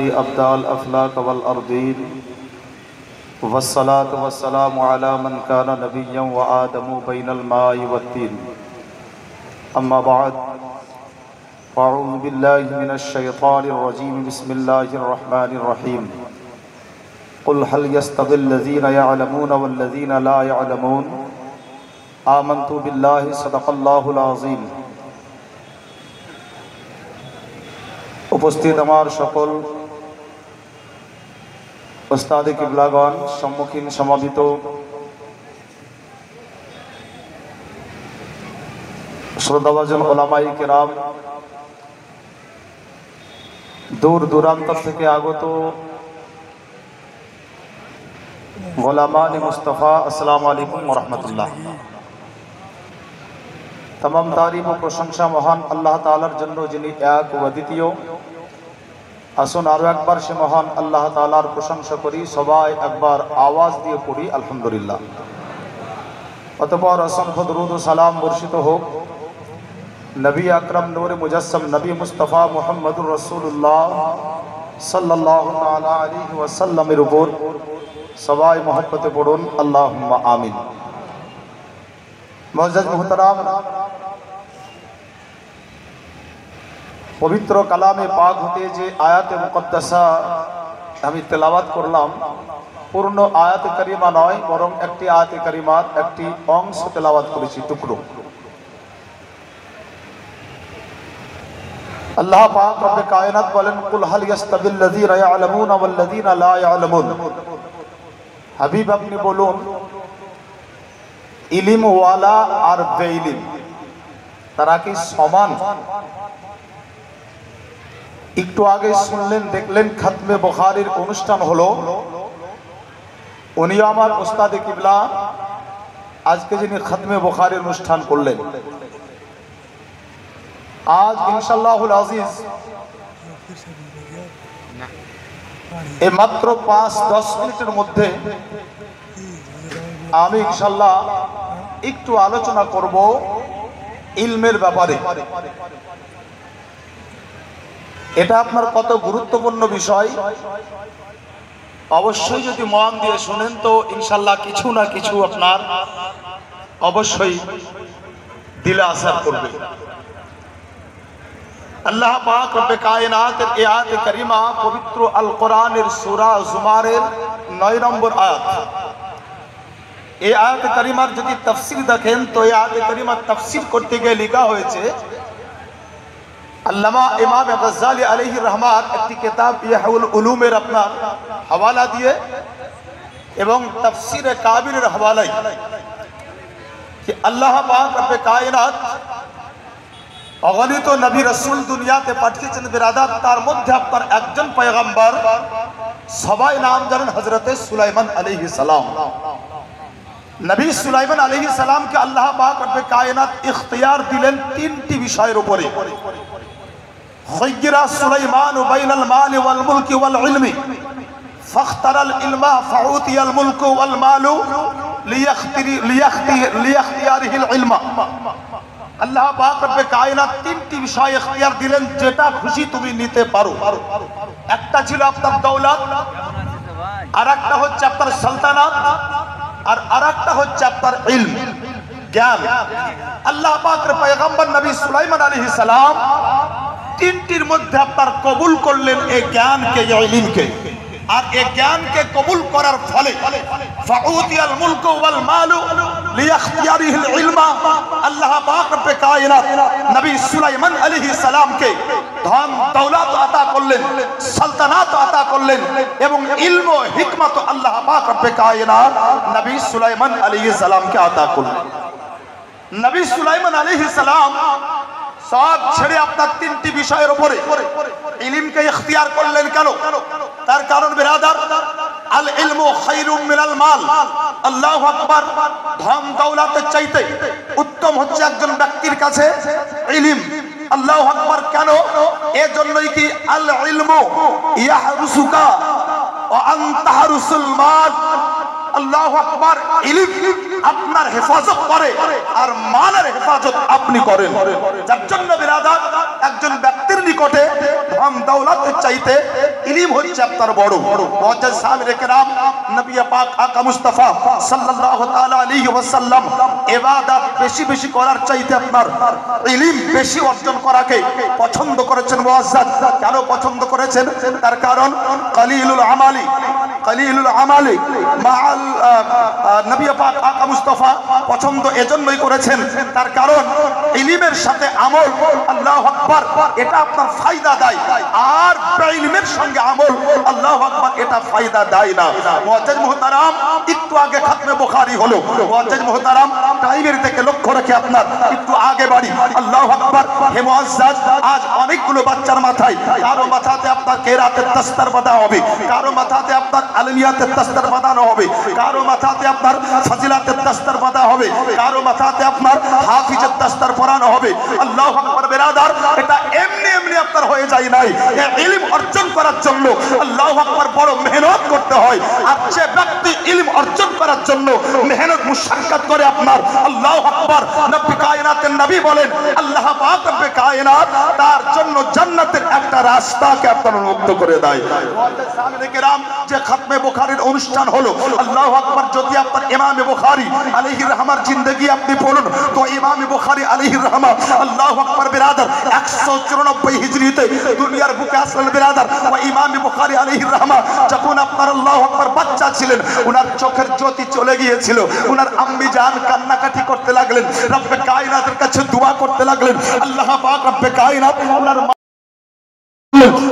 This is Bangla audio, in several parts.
الذي أبدى الأفلاك والأرضين والصلاة والسلام على من كان نبيا وآدم بين الماء والطين أما بعد فأعوذ بالله من الشيطان الرجيم بسم الله الرحمن الرحيم قل هل يستوي الذين يعلمون والذين لا يعلمون آمنت بالله صدق الله العظيم উপস্থিত আমার সকল ওস্তাদ কিবলাগণ, সম্মুখীন সমাবেত শ্রদ্ধাভাজন ওলামায়ে কেরাম, দূর দূরান্ত থেকে আগত গোলামানে মুস্তাফা, আসসালামু আলাইকুম ওয়া রাহমাতুল্লাহ। तमाम तारीफ ও প্রশংসা মহান আল্লাহ তাআলার জন্য, যিনি এক ও অদ্বিতীয়। আসুন আরো একবার সে মহান আল্লাহ তাআলার প্রশংসা করি, সবাই একবার আওয়াজ দিয়ে পড়ি আলহামদুলিল্লাহ। অতঃপর অসংখ্য দরুদ ও সালাম বর্ষিত হোক নবী আকরাম নূরে মুজাসসাম নবী মুস্তাফা মুহাম্মদুর রাসূলুল্লাহ সাল্লাল্লাহু তাআলা আলাইহি ওয়াসাল্লামের উপর। সবাই মহব্বতে পড়ুন আল্লাহুম্মা আমিন। মুআজ্জাজ মুহতারাম, পবিত্র কালামে পাক হতে যে আয়াতে মুকদ্দাসা আমি তেলাওয়াত করলাম, পূর্ণ আয়াতে কারিমা নয়, বরং একটি আয়াতে কারিমার একটি অংশ তেলাওয়াত করেছি, টুকরো। আল্লাহ পাক রব্বে কায়নাত বলেন, কুল হাল ইয়াস্তাবিল লাযীনা ইয়ালামুনা ওয়াল লাযীনা লা ইয়ালামুন। হাবিব আপনি বলুন, ইলিমওয়ালা আর বেইলিম তারা কি সমান? একটু আগে শুনলেন, দেখলেন, খাতমে বুখারীর অনুষ্ঠান হলো। উনি আমার উস্তাদে কিবলা, আজকে যিনি খাতমে বুখারীর অনুষ্ঠান করলেন। আজ ইনশাআল্লাহুল আজিজ এই মাত্র 5-10 মিনিটের মধ্যে আমি ইনশাআল্লাহ একটু আলোচনা করব ইলমের ব্যাপারে। এটা আপনার কত গুরুত্বপূর্ণ বিষয়, অবশ্যই যদি মন দিয়ে শুনেন তো ইনশাআল্লাহ কিছু না কিছু আপনার অবশ্যই দিলে আসার করবে। আল্লাহ পাক রব্বে কায়নাতের এই আয়াতে কারিমা পবিত্র আল কোরআনের সূরা জুমারের 9 নম্বর আয়াত। এই আয়াতে কারিমার যদি তাফসীর দেখেন তো এই আয়াতে কারিমার তাফসীর করতে গিয়ে লেখা হয়েছে, আল্লামা ইমাম গাজ্জালী আলাইহির রহমাত একটি কিতাব ইহউল উলুমের আপনার হাওয়ালা দিয়ে এবং তাফসীরে কাবিরের হাওয়ালায় कि আল্লাহ পাক রব্বে কায়নাত অগণিত নবী রাসূল দুনিয়াতে পাঠিয়েছেন বিরাদার, তার মধ্যে আপনার একজন পয়গম্বর, সবাই নাম জানেন হযরতে সুলাইমান আলাইহিস সালাম। নবী সুলাইমান আলাইহিস সালামকে আল্লাহ পাক রব্বে কায়নাত ইখতিয়ার দিলেন তিনটি বিষয়ের উপরে। خير سليمان بين المال والملك والعلم فاختار العلم فأوتي الملك والمال ليختياره العلم। আল্লাহ পাক রব্বে কায়নাত তিনটি বিষয় ইখতিয়ার দিলেন, যেটা খুশি তুমি নিতে পারো। একটা ছিল আপনার দৌলত, আরেকটা হচ্ছে আপনার সালতানাত, আর আরেকটা হচ্ছে আপনার ইলম, জ্ঞান। আল্লাহ পাকের পয়গম্বর নবী সুলাইমান আলাইহিস সালাম তিনটির মধ্যে আপনার কবুল করলেন এই জ্ঞানকে, এই ইলমকে। আর এই জ্ঞানকে কবুল করার ফলে ফাউতিয়াল মুলকু ওয়াল মালু লিয়াখতিয়ারিহিল ইলমা, আল্লাহ পাক রব্বে কায়নাত নবী সুলাইমান আলাইহিস সালামকে ধন দৌলত আতা করলেন, সালতানাত আতা করলেন এবং ইলম ও হিকমত আল্লাহ পাক রব্বে কায়নাত নবী সুলাইমান আলাইহিস সালামকে আতা করলেন। নবী সুলাইমান আলাইহিস সালাম সব ছেড়ে আপনার তিনটি বিষয়ের উপরে ইলমকে ইখতিয়ার করলেন। কেন? তার কারণ বিরাদার, আল ইলমু খায়রুম মিনাল মাল। আল্লাহু আকবার। ধন দৌলতের চাইতে উত্তম হচ্ছে একজন ব্যক্তির কাছে ইলম। আল্লাহু আকবার। কেন? এর জন্যই কি আল ইলমু ইয়াহরুসুকা ওয়া আনতা তাহরুসুল মাল। আল্লাহু আকবার। ইলম আপনার হেফাজত করে আর মালের হেফাজত আপনি করেন। যার জন্য বিরাদার, একজন ব্যক্তির নিকটে ধন দৌলতের চাইতে ইলম হচ্ছে আপনার বড়। মুআজ্জাজ সাহাবায়ে কেরাম নবী পাক আকা মুস্তাফা সাল্লাল্লাহু তাআলা আলাইহি ওয়াসাল্লাম ইবাদত বেশি বেশি করার চাইতে আপনার ইলম বেশি অর্জন করাকে পছন্দ করেছেন। মুআজ্জাজ কেন পছন্দ করেছেন? তার কারণ কলিলুল আমালি মাআল নবী পাক আকা মুস্তাফা পছন্দ এজন্যই করেছেন, তার কারণ ইলমের সাথে আমল, আল্লাহু আকবার, এটা আপনার ফায়দা দেয়। আর ইলমের সঙ্গে আমল, আল্লাহু আকবার, এটা ফায়দা দেয় না। মুআজ্জাজ মুহতারাম, একটু আগে খাতমে বুখারী হলো। মুআজ্জাজ মুহতারাম, টাইমের দিকে লক্ষ্য রেখে আপনার একটু আগে বাড়ি। আল্লাহু আকবার। হে মুআজ্জাজ, আজ অনেকগুলো বাচ্চার মাথায়, কারো মাথাতে আপনার কেরাতের দস্তার বাঁধা হবে, কারো মাথাতে আপনার আলমিয়াতের দস্তার বাঁধানো হবে, কারো মাথাতে আপনার ফাজিলাতের দস্তার বাঁধা হবে, কারো মাথাতে আপনার হাফিজের দস্তার পরানো হবে। আল্লাহু আকবার। বেরাদার, এটা এমনি এমনি আপনার হয়ে যায় নাই। এই ইলম অর্জন করার জন্য আল্লাহু আকবার বড় মেহনত করতে হয়। আর যে ব্যক্তি ইলম অর্জন করার জন্য মেহনত মুশাক্কাত করে আপনার, আল্লাহু আকবার, নবী কায়নাতের নবী বলেন আল্লাহ পাক রব্বে কায়নাত তার জন্য জান্নাতের একটা রাস্তাকে আপনার উন্মুক্ত করে দেয়। মুআজ্জাজ সাহাবায়ে কেরাম, যে খাতমে বুখারীর অনুষ্ঠান হলো, আল্লাহু আকবার, যদি আপনার ইমামে বুখারী আলাইহির রহমার জিন্দেগি আপনি পড়ুন তো ইমামে বুখারী আলাইহির রহমা, আল্লাহু আকবার বেরাদার, 194 হিজরিতে দুনিয়ার বুকে আসলেন বেরাদার। ও ইমামে বুখারী আলাইহির রহমা যখন আপনার আল্লাহু আকবার বাচ্চা ছিলেন, উনার চোখের জ্যোতি চলে গিয়েছিল। উনার আম্মি জান কান্নাকাটি করতে লাগলেন, রব্বে কায়নাতের কাছে দোয়া করতে লাগলেন। আল্লাহ পাক রব্বে কায়নাত উনার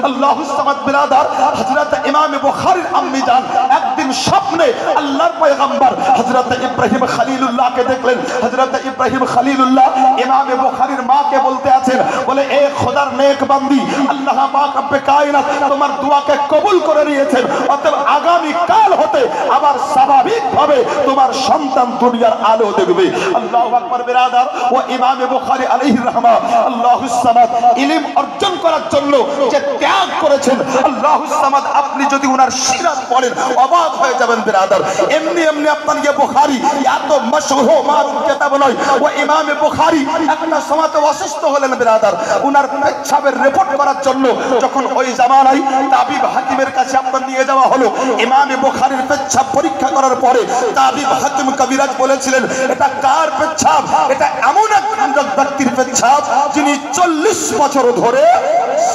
আল্লাহু সামাদ বিরাদার হযরত ইমাম বুখারীর আম্মি জান একদিন স্বপ্নে আল্লাহর পয়গম্বর হযরত ইব্রাহিম খলিলুল্লাহকে দেখলেন। হযরত ইব্রাহিম খলিলুল্লাহ ইমাম বুখারীর মাকে বলতে আছেন, বলে এ খোদার নেক বান্দি, আল্লাহ পাক রব্বে কায়নাত তোমার দোয়াকে কবুল করে নিয়েছেন, অতএব আগামী কাল হতে আবার স্বাভাবিকভাবে তোমার সন্তান দুনিয়ার আলো দেখবে। আল্লাহু আকবার বিরাদার। ও ইমাম বুখারী আলাইহির রহমা, আল্লাহু সামাদ ইলম অর্জন করার জন্য যে ত্যাগ করেছেন, আল্লাহু সামাদ, আপনি যদি উনার সিরাত পড়েন অবাক হয়ে যাবেন বিরাদার। এমনি এমনি আপনার ইয়ে বুখারী এত মশহুর মারুফ কিতাব নয়। ও ইমামে বুখারী একটা সময়তে অসুস্থ হলেন বিরাদার। উনার পেচ্ছাবের রিপোর্ট করার জন্য যখন ওই জামানায় তাবিব হাকিমের কাছে আপনার নিয়ে যাওয়া হলো, ইমামে বুখারীর পেচ্ছাব পরীক্ষা করার পরে তাবিব হাকিম কবিরাজ বলেছিলেন, এটা কার পেচ্ছাব? এটা এমন এক ব্যক্তির পেচ্ছাব যিনি 40 বছর ধরে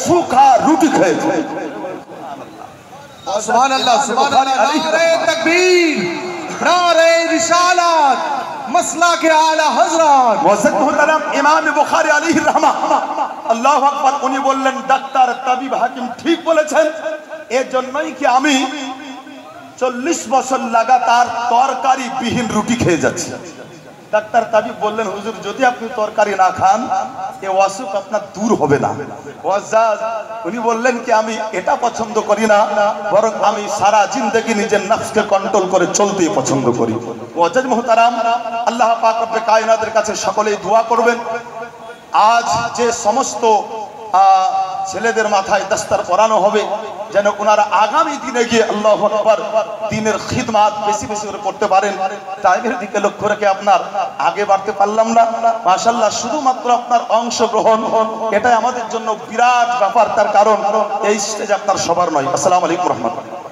সুখা রুটি খেয়েছে। সুবহানাল্লাহ, সুবহানাল্লাহ, নারে তাকবীর, নারে রিসালাত, মাসলাকে আলা হযরত মুআজ্জাজ মুহতারাম ইমাম বুখারী আলাইহির রহমা, আল্লাহু আকবার, উনি বললেন ডাক্তার তাবিব হাকিম ঠিক বলেছেন, এর জন্যই কি আমি 40 বছর লাগাতার তরকারি বিহীন রুটি খেয়ে যাচ্ছি। ডাক্তার তাবিব বললেন, হুজুর যদি আপনি তরকারি না খান এ অসুখ আপনার দূর হবে না। মুআজ্জাজ উনি বললেন কি আমি এটা পছন্দ করি না, বরং আমি সারা জিন্দেগি নিজের নফসকে কন্ট্রোল করে চলতেই পছন্দ করি। মুআজ্জাজ মুহতারাম, আল্লাহ পাক রব্বে কায়নাতের কাছে সকলেই দোয়া করবেন। আজ যে সমস্ত ছেলেদের মাথায় দস্তার পরানো হবে, যেন ওনারা আগামী দিনে গিয়ে আল্লাহু আকবার দ্বীনের খিদমত বেশি বেশি করে করতে পারেন। টাইমের দিকে লক্ষ্য রেখে আপনার আগে বাড়তে পারলাম না। মাশাআল্লাহ, শুধুমাত্র আপনার অংশগ্রহণ এটাই আমাদের জন্য বিরাট ব্যাপার। তার কারণ এই স্টেজ আপনার সবার নয়। আসসালামু আলাইকুম ওয়া রাহমাতুল্লাহ।